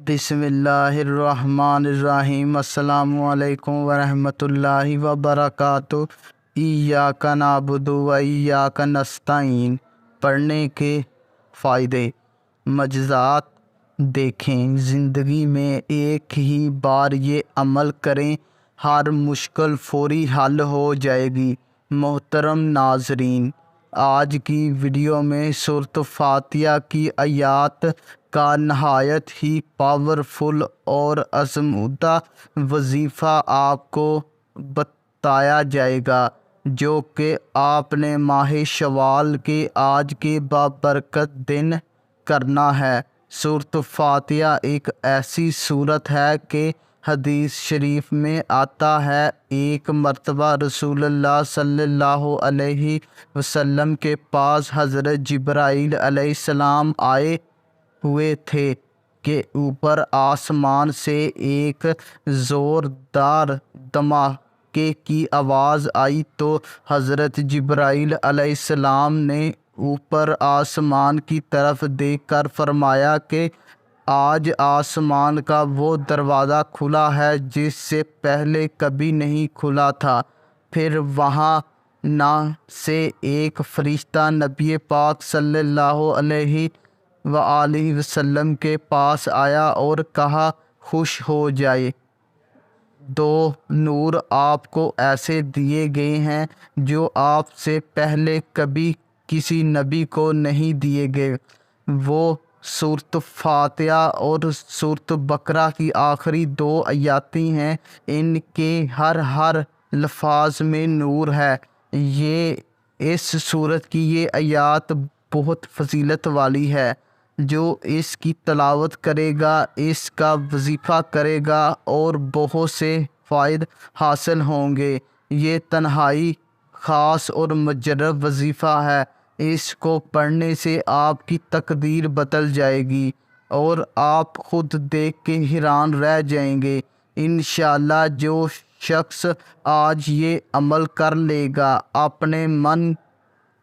بسم اللہ الرحمن الرحیم۔ السلام علیکم ورحمۃ اللہ وبرکاتہ۔ ایاک نعبد و ایاک نستعین۔ پڑھنے کے فائدے۔ مجازات دیکھیں، زندگی میں ایک ہی بار یہ عمل کریں، ہر مشکل فوری حل ہو جائے گی۔ محترم ناظرین، آج کی ویڈیو میں سورۃ فاتحہ کی آیات کا نہایت ہی پاورفل اور آزمودہ وظیفہ آپ کو بتایا جائے گا، جو کہ آپ نے ماہ شوال کے آج کے بابرکت دن کرنا ہے۔ سورۃ فاتحہ ایک ایسی سورت ہے کہ حدیث شریف میں آتا ہے، ایک مرتبہ رسول اللہ صلی اللہ علیہ وسلم کے پاس حضرت جبرائیل علیہ السلام آئے ہوئے تھے کہ اوپر آسمان سے ایک زوردار دھماکے کی آواز آئی، تو حضرت جبرائیل علیہ السلام نے اوپر آسمان کی طرف دیکھ کر فرمایا کہ آج آسمان کا وہ دروازہ کھلا ہے جس سے پہلے کبھی نہیں کھلا تھا۔ پھر وہاں نہ سے ایک فرشتہ نبی پاک صلی اللہ علیہ وآلہ وسلم کے پاس آیا اور کہا، خوش ہو جائے، دو نور آپ کو ایسے دیے گئے ہیں جو آپ سے پہلے کبھی کسی نبی کو نہیں دیے گئے۔ وہ سورۃ فاتحہ اور سورۃ بقرہ کی آخری دو آیاتیں ہیں، ان کے ہر لفظ میں نور ہے۔ اس سورت کی یہ آیات بہت فضیلت والی ہے۔ جو اس کی تلاوت کرے گا، اس کا وظیفہ کرے گا اور بہت سے فوائد حاصل ہوں گے۔ یہ تنہائی خاص اور مجرب وظیفہ ہے۔ اس کو پڑھنے سے آپ کی تقدیر بدل جائے گی اور آپ خود دیکھ کے حیران رہ جائیں گے۔ انشاءاللہ جو شخص آج یہ عمل کر لے گا، اپنے من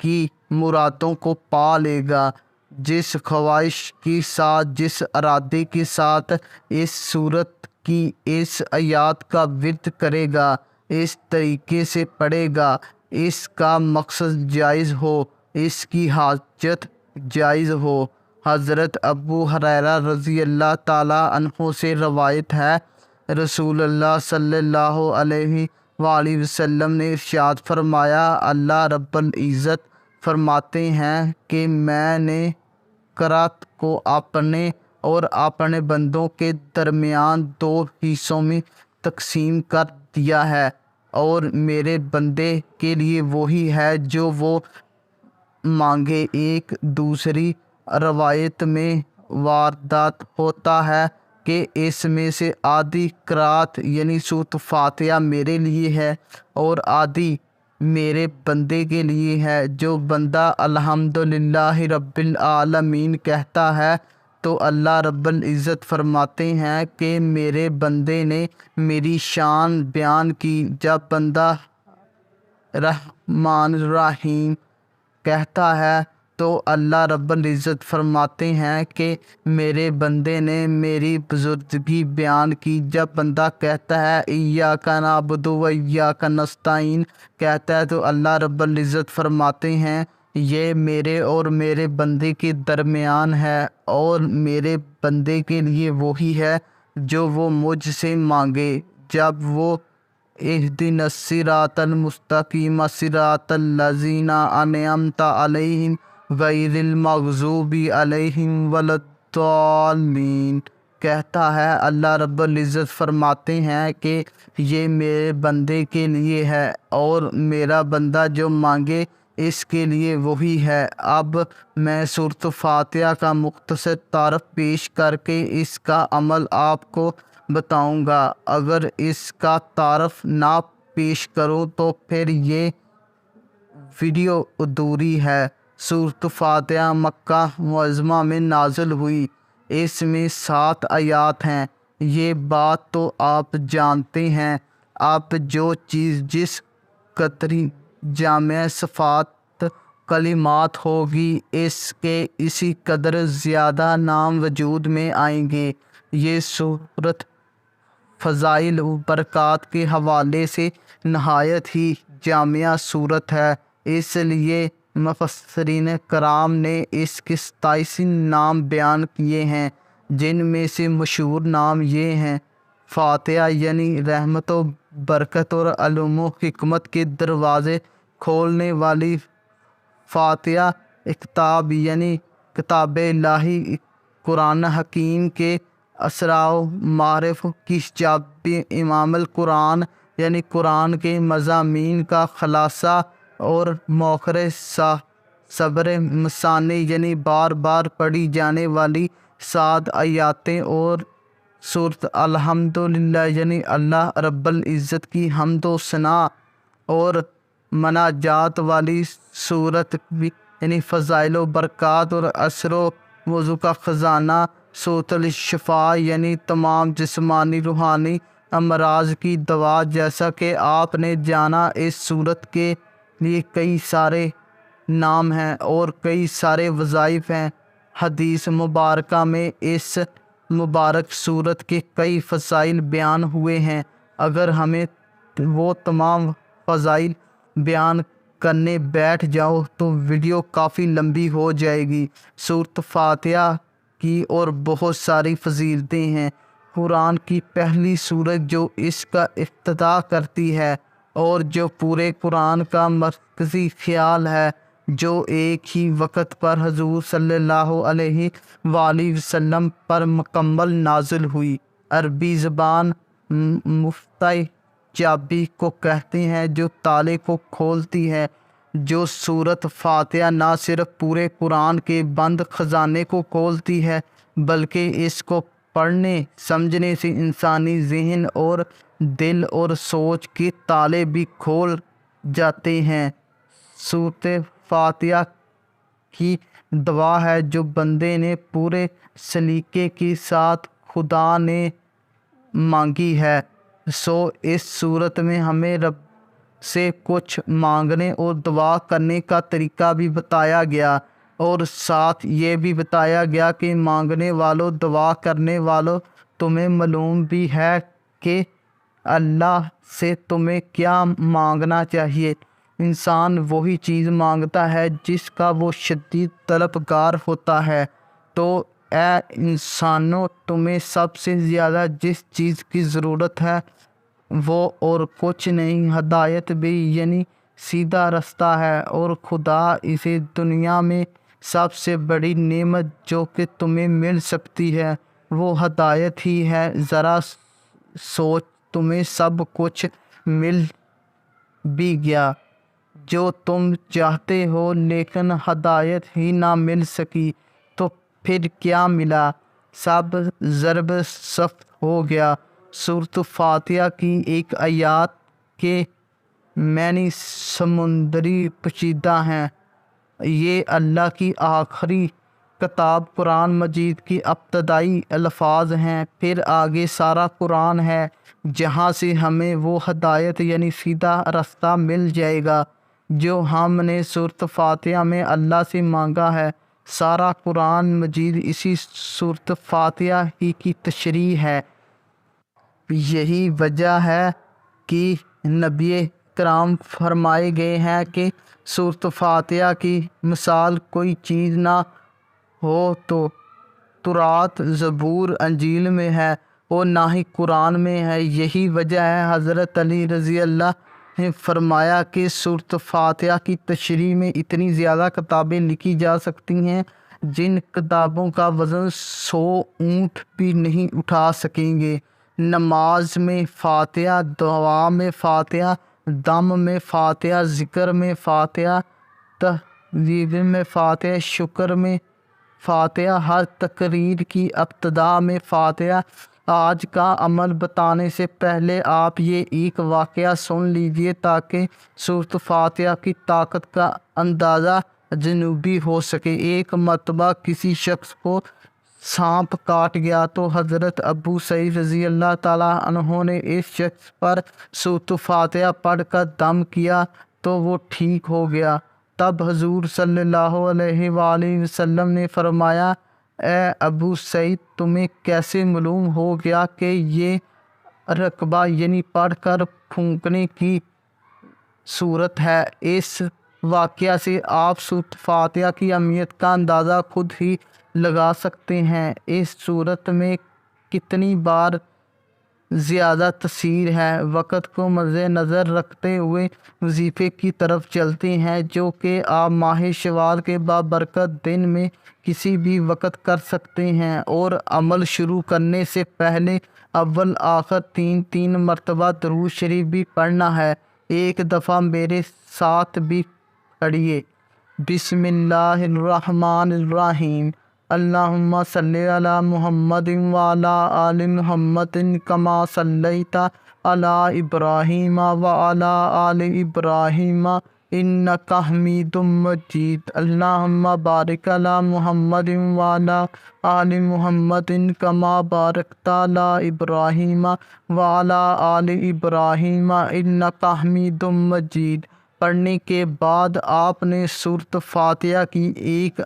کی مرادوں کو پا لے گا۔ جس خواہش کے ساتھ، جس ارادے کے ساتھ اس سورت کی اس آیات کا ورد کرے گا، اس طریقے سے پڑھے گا، اس کا مقصد جائز ہو، اس کی حاجت جائز ہو۔ حضرت ابو ہریرہ رضی اللہ تعالیٰ عنہ سے روایت ہے، رسول اللہ صلی اللہ علیہ وآلہ وسلم نے ارشاد فرمایا، اللہ رب العزت فرماتے ہیں کہ میں نے قرأت کو اپنے اور اپنے بندوں کے درمیان دو حصوں میں تقسیم کر دیا ہے، اور میرے بندے کے لیے وہی ہے جو وہ مانگے۔ ایک دوسری روایت میں وارد ہوتا ہے کہ اس میں سے آدھی قرأت یعنی سورۃ فاتحہ میرے لیے ہے اور آدھی میرے بندے کے لیے ہے۔ جو بندہ الحمدللہ رب العالمین کہتا ہے تو اللہ رب العزت فرماتے ہیں کہ میرے بندے نے میری شان بیان کی۔ جب بندہ رحمن الرحیم کہتا ہے تو اللہ رب العزت فرماتے ہیں کہ میرے بندے نے میری بزرگی بیان کی۔ جب بندہ کہتا ہے ایاک نعبد و ایاک نستعین کہتا ہے تو اللہ رب العزت فرماتے ہیں یہ میرے اور میرے بندے کے درمیان ہے، اور میرے بندے کے لیے وہی ہے جو وہ مجھ سے مانگے۔ جب وہ اہدنا الصراط المستقیم صراط الذین انعمت علیہم غیر المغضوب علیہم ولا الضالین کہتا ہے، اللہ رب العزت فرماتے ہیں کہ یہ میرے بندے کے لیے ہے اور میرا بندہ جو مانگے اس کے لیے وہی ہے۔ اب میں سورۃ فاتحہ کا مختصر تعارف پیش کر کے اس کا عمل آپ کو بتاؤں گا۔ اگر اس کا تعارف نہ پیش کروں تو پھر یہ ویڈیو ادھوری ہے۔ سورۃ فاتحہ مکہ معظمہ میں نازل ہوئی۔ اس میں 7 آیات ہیں۔ یہ بات تو آپ جانتے ہیں۔ اب جو چیز جس قدر جامع صفات کلمات ہوگی، اس کے اسی قدر زیادہ نام وجود میں آئیں گے۔ یہ صورت فضائل و برکات کے حوالے سے نہایت ہی جامع صورت ہے، اس لیے مفسرین کرام نے اس کے 27 نام بیان کیے ہیں، جن میں سے مشہور نام یہ ہیں: فاتحہ یعنی رحمت و برکت اور علم و حکمت کے دروازے کھولنے والی، فاتحہ کتاب یعنی کتاب الہی قرآن حکیم کے اسرار و معارف کی چابی، امام القرآن یعنی قرآن کے مضامین کا خلاصہ، اور موخر صبر مثانی یعنی بار بار پڑھی جانے والی 7 آیاتیں، اور سورۃ الحمدللہ یعنی اللہ رب العزت کی حمد و ثنا اور مناجات والی صورت یعنی فضائل و برکات اور اثر و وضو کا خزانہ، سورۃ الشفاء یعنی تمام جسمانی روحانی امراض کی دوا۔ جیسا کہ آپ نے جانا، اس صورت کے لیے کئی سارے نام ہیں اور کئی سارے وظائف ہیں۔ حدیث مبارکہ میں اس مبارک صورت کے کئی فضائل بیان ہوئے ہیں، اگر ہمیں وہ تمام فضائل بیان کرنے بیٹھ جاؤ تو ویڈیو کافی لمبی ہو جائے گی۔ سورۃ فاتحہ کی اور بہت ساری فضیلتیں ہیں۔ قرآن کی پہلی سورت جو اس کا افتتاح کرتی ہے اور جو پورے قرآن کا مرکزی خیال ہے، جو ایک ہی وقت پر حضور صلی اللہ علیہ وآلہ وسلم پر مکمل نازل ہوئی۔ عربی زبان مفتاح چابی کو کہتے ہیں جو تالے کو کھولتی ہے۔ جو سورۃ فاتحہ نہ صرف پورے قرآن کے بند خزانے کو کھولتی ہے بلکہ اس کو پڑھنے سمجھنے سے انسانی ذہن اور دل اور سوچ کے تالے بھی کھول جاتے ہیں۔ سورۃ فاتحہ کی دعا ہے جو بندے نے پورے سلیقے کے ساتھ خدا نے مانگی ہے، سو اس صورت میں ہمیں رب سے کچھ مانگنے اور دعا کرنے کا طریقہ بھی بتایا گیا، اور ساتھ یہ بھی بتایا گیا کہ مانگنے والوں، دعا کرنے والوں، تمہیں معلوم بھی ہے کہ اللہ سے تمہیں کیا مانگنا چاہیے۔ انسان وہی چیز مانگتا ہے جس کا وہ شدید طلبگار ہوتا ہے، تو اے انسانوں، تمہیں سب سے زیادہ جس چیز کی ضرورت ہے وہ اور کچھ نہیں، ہدایت بھی یعنی سیدھا رستہ ہے، اور خدا اسے دنیا میں سب سے بڑی نعمت جو کہ تمہیں مل سکتی ہے وہ ہدایت ہی ہے۔ ذرا سوچ، تمہیں سب کچھ مل بھی گیا جو تم چاہتے ہو، لیکن ہدایت ہی نہ مل سکی تو پھر کیا ملا؟ سب ضرب سفت ہو گیا۔ سورۃ فاتحہ کی ایک آیات کے معنی سمندری پیچیدہ ہیں۔ یہ اللہ کی آخری کتاب قرآن مجید کی ابتدائی الفاظ ہیں، پھر آگے سارا قرآن ہے جہاں سے ہمیں وہ ہدایت یعنی سیدھا رستہ مل جائے گا جو ہم نے سورۃ فاتحہ میں اللہ سے مانگا ہے۔ سارا قرآن مجید اسی سورۃ فاتحہ ہی کی تشریح ہے۔ یہی وجہ ہے کہ نبی کرام فرمائے گئے ہیں کہ سورۃ فاتحہ کی مثال کوئی چیز نہ ہو تو تورات، زبور، انجیل میں ہے اور نہ ہی قرآن میں ہے۔ یہی وجہ ہے حضرت علی رضی اللہ نے فرمایا کہ سورۃ فاتحہ کی تشریح میں اتنی زیادہ کتابیں لکھی جا سکتی ہیں جن کتابوں کا وزن 100 اونٹ بھی نہیں اٹھا سکیں گے۔ نماز میں فاتحہ، دعا میں فاتحہ، دم میں فاتحہ، ذکر میں فاتحہ، تہلیل میں فاتحہ، شکر میں فاتحہ، ہر تقریر کی ابتدا میں فاتحہ۔ آج کا عمل بتانے سے پہلے آپ یہ ایک واقعہ سن لیجئے تاکہ سورۃ فاتحہ کی طاقت کا اندازہ جنوبی ہو سکے۔ ایک مرتبہ کسی شخص کو سانپ کاٹ گیا تو حضرت ابو سعید رضی اللہ تعالیٰ عنہ نے اس شخص پر سورۃ فاتحہ پڑھ کر دم کیا تو وہ ٹھیک ہو گیا۔ تب حضور صلی اللہ علیہ وآلہ وسلم نے فرمایا، اے ابو سعید تمہیں کیسے معلوم ہو گیا کہ یہ رقبہ یعنی پڑھ کر پھونکنے کی صورت ہے؟ اس واقعہ سے آپ سورۃ فاتحہ کی اہمیت کا اندازہ خود ہی لگا سکتے ہیں۔ اس صورت میں کتنی بار زیادہ تاثیر ہے۔ وقت کو مد نظر رکھتے ہوئے وظیفے کی طرف چلتے ہیں جو کہ آپ ماہ شوال کے بابرکت دن میں کسی بھی وقت کر سکتے ہیں، اور عمل شروع کرنے سے پہلے اول آخر 3 مرتبہ درود شریف بھی پڑھنا ہے۔ ایک دفعہ میرے ساتھ بھی پڑھیے۔ بسم اللہ الرحمن الرحیم۔ اللہم صلی علی محمد وعلی آل محمد کما صلیت علی ابراہیم وعلی آل ابراہیم انک حمید مجید۔ اللہم بارک علی محمد وعلی آل محمد کما بارکت علی ابراہیم وعلی آل ابراہیم انک حمید مجید۔ پڑھنے کے بعد آپ نے سورۃ فاتحہ کی ایک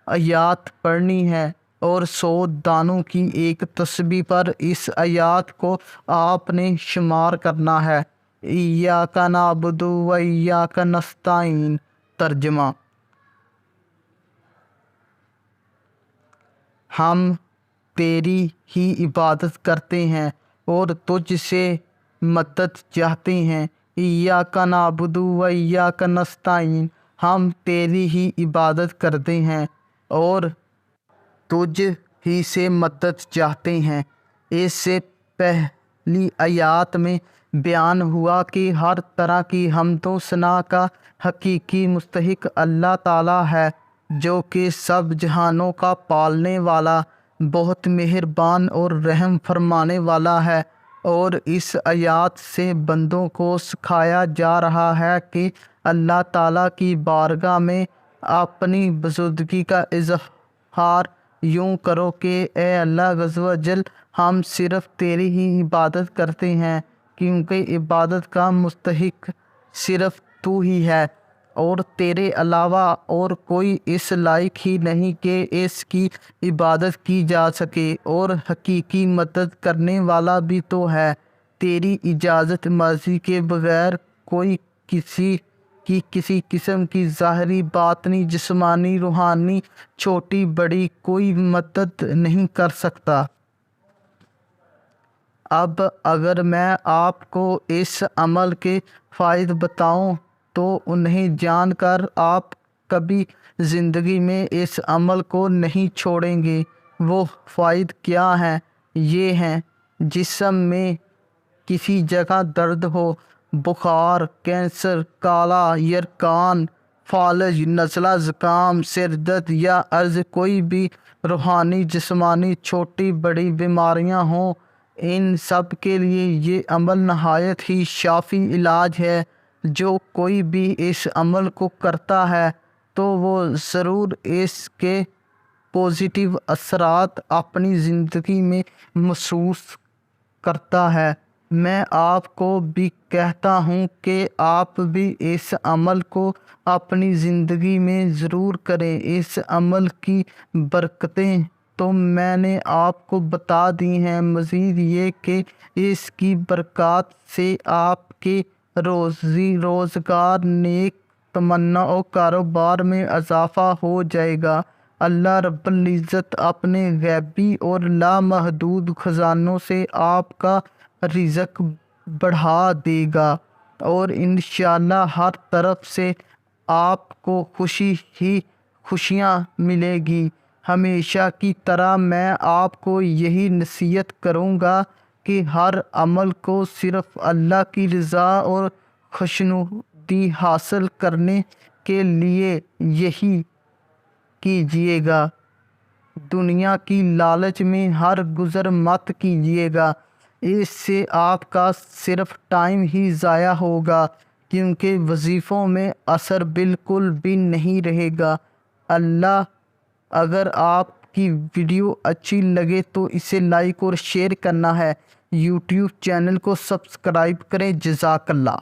آیات پڑھنی ہے اور 100 دانوں کی ایک تسبیح پر اس آیات کو آپ نے شمار کرنا ہے۔ ایاک نعبد و ایاک نستعین۔ ترجمہ: ہم تیری ہی عبادت کرتے ہیں اور تجھ سے مدد چاہتے ہیں۔ ایاک نعبد و ایاک نستعین، ہم تیری ہی عبادت کرتے ہیں اور تجھ ہی سے مدد چاہتے ہیں۔ اس سے پہلی آیات میں بیان ہوا کہ ہر طرح کی حمد و ثنا کا حقیقی مستحق اللہ تعالیٰ ہے، جو کہ سب جہانوں کا پالنے والا، بہت مہربان اور رحم فرمانے والا ہے۔ اور اس آیات سے بندوں کو سکھایا جا رہا ہے کہ اللہ تعالیٰ کی بارگاہ میں اپنی بزرگی کا اظہار یوں کرو کہ اے اللہ عز و جل، ہم صرف تیری ہی عبادت کرتے ہیں، کیونکہ عبادت کا مستحق صرف تو ہی ہے اور تیرے علاوہ اور کوئی اس لائق ہی نہیں کہ اس کی عبادت کی جا سکے، اور حقیقی مدد کرنے والا بھی تو ہے۔ تیری اجازت مرضی کے بغیر کوئی کسی قسم کی ظاہری، باطنی، جسمانی، روحانی، چھوٹی بڑی کوئی مدد نہیں کر سکتا۔ اب اگر میں آپ کو اس عمل کے فوائد بتاؤں تو انہیں جان کر آپ کبھی زندگی میں اس عمل کو نہیں چھوڑیں گے۔ وہ فوائد کیا ہیں؟ یہ ہیں: جسم میں کسی جگہ درد ہو، بخار، کینسر، کالا، یرقان، فالج، نزلہ، زکام، سر درد یا عرض کوئی بھی روحانی، جسمانی، چھوٹی بڑی بیماریاں ہوں، ان سب کے لیے یہ عمل نہایت ہی شافی علاج ہے۔ جو کوئی بھی اس عمل کو کرتا ہے تو وہ ضرور اس کے پازیٹیو اثرات اپنی زندگی میں محسوس کرتا ہے۔ میں آپ کو بھی کہتا ہوں کہ آپ بھی اس عمل کو اپنی زندگی میں ضرور کریں۔ اس عمل کی برکتیں تو میں نے آپ کو بتا دی ہیں، مزید یہ کہ اس کی برکات سے آپ کے روزی روزگار، نیک تمنا اور کاروبار میں اضافہ ہو جائے گا۔ اللہ رب العزت اپنے غیبی اور لامحدود خزانوں سے آپ کا رزق بڑھا دے گا اور انشاءاللہ ہر طرف سے آپ کو خوشی ہی خوشیاں ملے گی۔ ہمیشہ کی طرح میں آپ کو یہی نصیحت کروں گا کہ ہر عمل کو صرف اللہ کی رضا اور خوشنودی حاصل کرنے کے لیے یہی کیجیے گا۔ دنیا کی لالچ میں ہرگزر مت کیجیے گا، اس سے آپ کا صرف ٹائم ہی ضائع ہوگا، کیونکہ وظیفوں میں اثر بالکل بھی نہیں رہے گا۔ اگر آپ کی ویڈیو اچھی لگے تو اسے لائک اور شیئر کرنا ہے۔ یوٹیوب چینل کو سبسکرائب کریں۔ جزاک اللہ۔